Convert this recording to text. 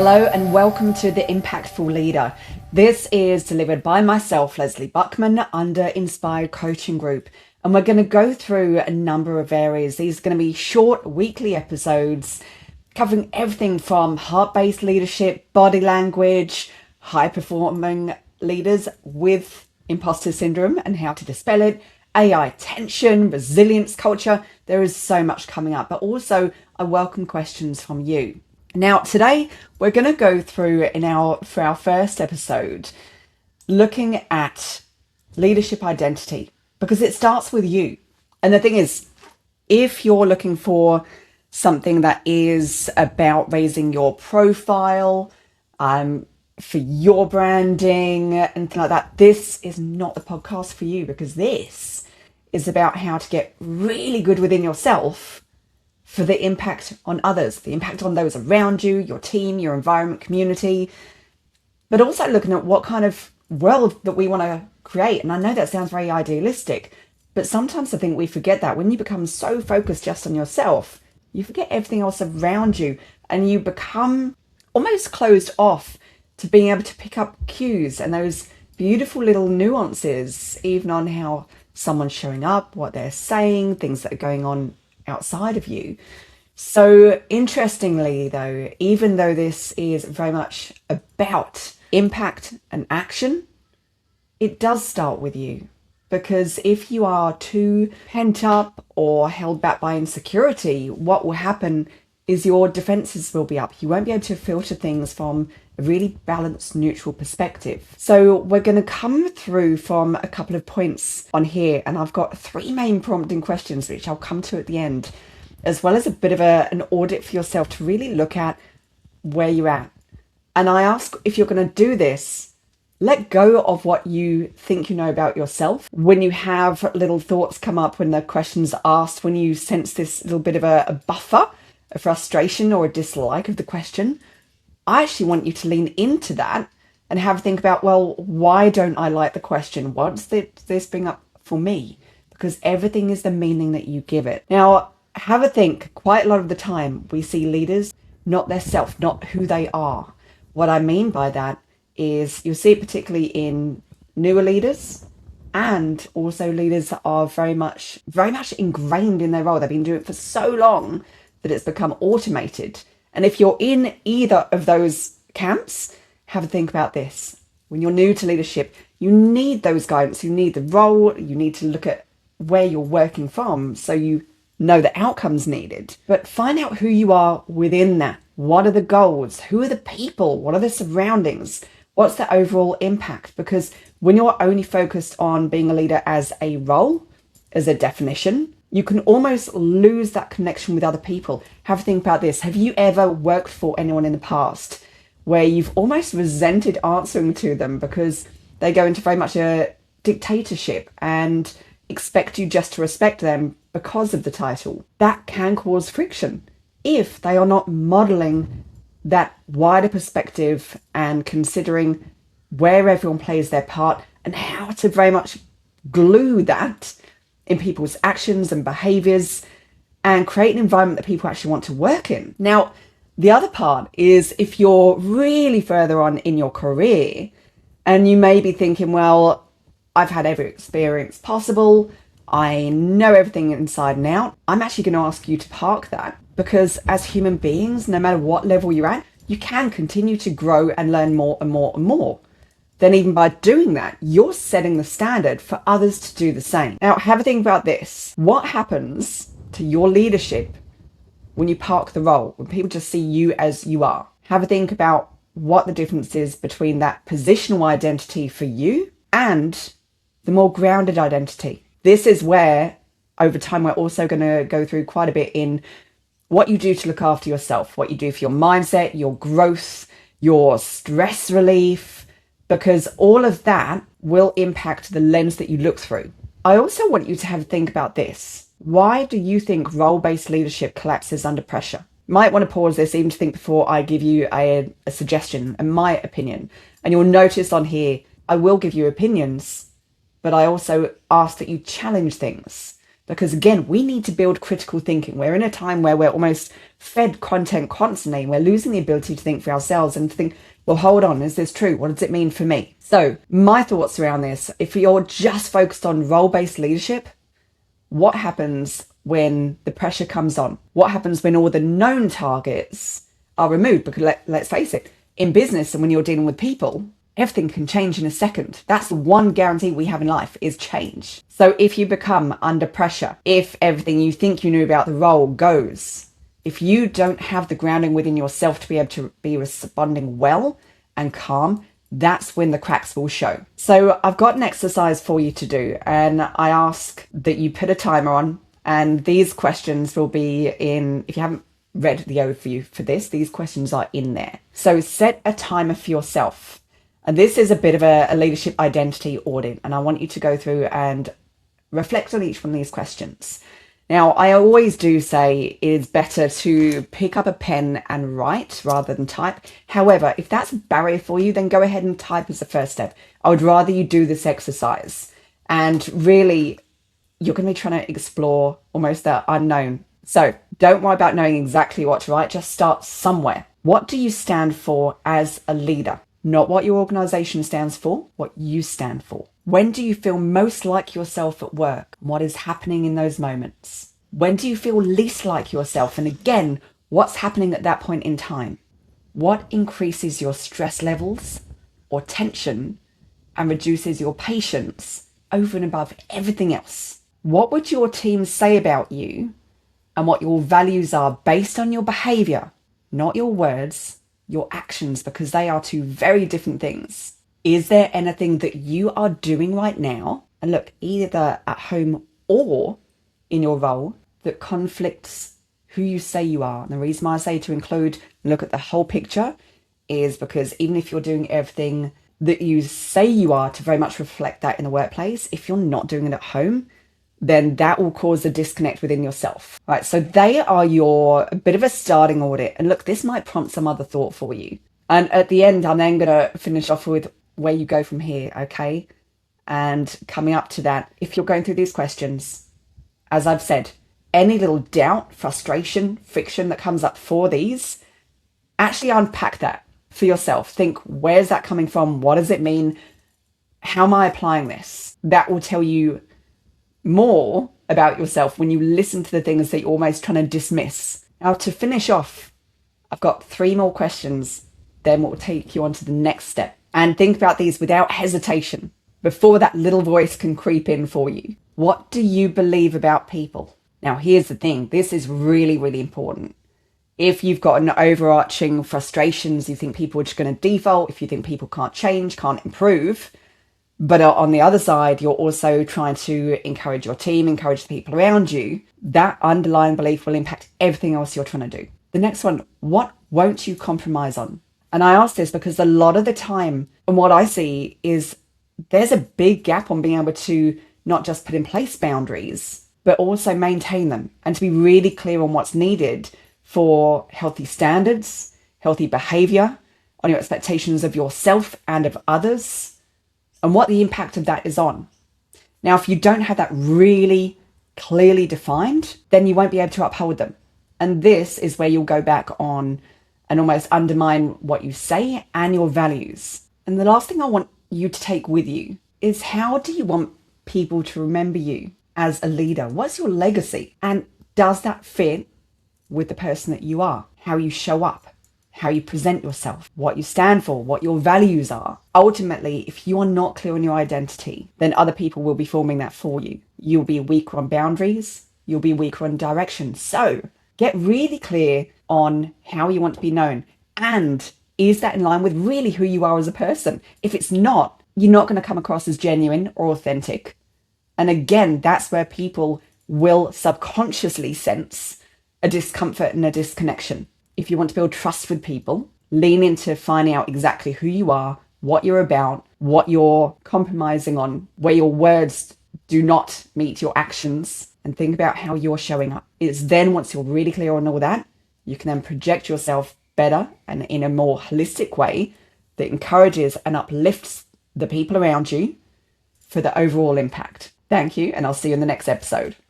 Hello and welcome to The Impactful Leader. This is delivered by myself, Leslie Buckman, under Inspired Coaching Group. And we're going to go through a number of areas. These are going to be short weekly episodes covering everything from heart-based leadership, body language, high-performing leaders with imposter syndrome and how to dispel it, AI tension, resilience culture. There is so much coming up, but also I welcome questions from you. Now, today we're going to go through for our first episode, looking at leadership identity, because it starts with you. And the thing is, if you're looking for something that is about raising your profile, for your branding, anything like that, this is not the podcast for you, because this is about how to get really good within yourself for the impact on others, the impact on those around you, your team, your environment, community, but also looking at what kind of world that we want to create. And I know that sounds very idealistic, but sometimes I think we forget that when you become so focused just on yourself, you forget everything else around you and you become almost closed off to being able to pick up cues and those beautiful little nuances, even on how someone's showing up, what they're saying, things that are going on outside of you. So interestingly though, even though this is very much about impact and action, it does start with you. Because if you are too pent up or held back by insecurity, what will happen is your defenses will be up. You won't be able to filter things from a really balanced, neutral perspective. So we're going to come through from a couple of points on here, and I've got 3 main prompting questions, which I'll come to at the end, as well as a bit of an audit for yourself to really look at where you're at. And I ask, if you're going to do this, let go of what you think you know about yourself. When you have little thoughts come up, when the question's asked, when you sense this little bit of a buffer, a frustration or a dislike of the question, I actually want you to lean into that and have a think about, well, why don't I like the question? What does this bring up for me? Because everything is the meaning that you give it. Now, have a think. Quite a lot of the time, we see leaders, not their self, not who they are. What I mean by that is you'll see it particularly in newer leaders and also leaders that are very much ingrained in their role. They've been doing it for so long that it's become automated. And if you're in either of those camps, have a think about this. When you're new to leadership, you need those guidance, you need the role, you need to look at where you're working from so you know the outcomes needed. But find out who you are within that. What are the goals? Who are the people? What are the surroundings? What's the overall impact? Because when you're only focused on being a leader as a role, as a definition, you can almost lose that connection with other people. Have a think about this. Have you ever worked for anyone in the past where you've almost resented answering to them because they go into very much a dictatorship and expect you just to respect them because of the title? That can cause friction if they are not modeling that wider perspective and considering where everyone plays their part and how to very much glue that in people's actions and behaviors and create an environment that people actually want to work in. Now, the other part is if you're really further on in your career and you may be thinking, well, I've had every experience possible, I know everything inside and out, I'm actually going to ask you to park that, because as human beings, no matter what level you're at, you can continue to grow and learn more and more and more. Then even by doing that, you're setting the standard for others to do the same. Now, have a think about this. What happens to your leadership when you park the role, when people just see you as you are? Have a think about what the difference is between that positional identity for you and the more grounded identity. This is where, over time, we're also going to go through quite a bit in what you do to look after yourself, what you do for your mindset, your growth, your stress relief, because all of that will impact the lens that you look through. I also want you to have a think about this. Why do you think role-based leadership collapses under pressure? You might want to pause this even to think before I give you a suggestion and my opinion. And you'll notice on here, I will give you opinions, but I also ask that you challenge things. Because again, we need to build critical thinking. We're in a time where we're almost fed content constantly. We're losing the ability to think for ourselves and to think, well, hold on, is this true? What does it mean for me? So my thoughts around this, if you're just focused on role-based leadership, what happens when the pressure comes on? What happens when all the known targets are removed? Because let's face it, in business and when you're dealing with people, everything can change in a second. That's the one guarantee we have in life is change. So if you become under pressure, if everything you think you knew about the role goes, if you don't have the grounding within yourself to be able to be responding well and calm, that's when the cracks will show. So I've got an exercise for you to do, and I ask that you put a timer on, and these questions will be in, if you haven't read the overview for this, these questions are in there. So set a timer for yourself. And this is a bit of a leadership identity audit, and I want you to go through and reflect on each one of these questions. Now, I always do say it is better to pick up a pen and write rather than type. However, if that's a barrier for you, then go ahead and type as the first step. I would rather you do this exercise. And really, you're going to be trying to explore almost the unknown. So don't worry about knowing exactly what to write. Just start somewhere. What do you stand for as a leader? Not what your organization stands for, what you stand for. When do you feel most like yourself at work? What is happening in those moments? When do you feel least like yourself? And again, what's happening at that point in time? What increases your stress levels or tension and reduces your patience over and above everything else? What would your team say about you and what your values are based on your behavior, not your words, your actions, because they are two very different things. Is there anything that you are doing right now, and look, either at home or in your role, that conflicts who you say you are? And the reason why I say to include and look at the whole picture is because even if you're doing everything that you say you are to very much reflect that in the workplace, if you're not doing it at home, then that will cause a disconnect within yourself. Right, so they are a bit of a starting audit. And look, this might prompt some other thought for you. And at the end, I'm then going to finish off with where you go from here, okay? And coming up to that, if you're going through these questions, as I've said, any little doubt, frustration, friction that comes up for these, actually unpack that for yourself. Think, where's that coming from? What does it mean? How am I applying this? That will tell you more about yourself when you listen to the things that you're almost trying to dismiss. Now, to finish off, I've got 3 more questions, then we'll take you on to the next step. And think about these without hesitation before that little voice can creep in for you. What do you believe about people? Now, here's the thing. This is really, really important. If you've got an overarching frustrations, you think people are just going to default, if you think people can't change, can't improve, but on the other side, you're also trying to encourage your team, encourage the people around you, that underlying belief will impact everything else you're trying to do. The next one, what won't you compromise on? And I ask this because a lot of the time, and what I see is there's a big gap on being able to not just put in place boundaries, but also maintain them and to be really clear on what's needed for healthy standards, healthy behavior, on your expectations of yourself and of others, and what the impact of that is on. Now, if you don't have that really clearly defined, then you won't be able to uphold them. And this is where you'll go back on and almost undermine what you say and your values. And the last thing I want you to take with you is, how do you want people to remember you as a leader? What's your legacy? And does that fit with the person that you are? How you show up? How you present yourself, what you stand for, what your values are. Ultimately, if you are not clear on your identity, then other people will be forming that for you. You'll be weaker on boundaries, you'll be weaker on direction. So get really clear on how you want to be known. And is that in line with really who you are as a person? If it's not, you're not going to come across as genuine or authentic. And again, that's where people will subconsciously sense a discomfort and a disconnection. If you want to build trust with people, lean into finding out exactly who you are, what you're about, what you're compromising on, where your words do not meet your actions, and think about how you're showing up. It's then, once you're really clear on all that, you can then project yourself better and in a more holistic way that encourages and uplifts the people around you for the overall impact. Thank you, and I'll see you in the next episode.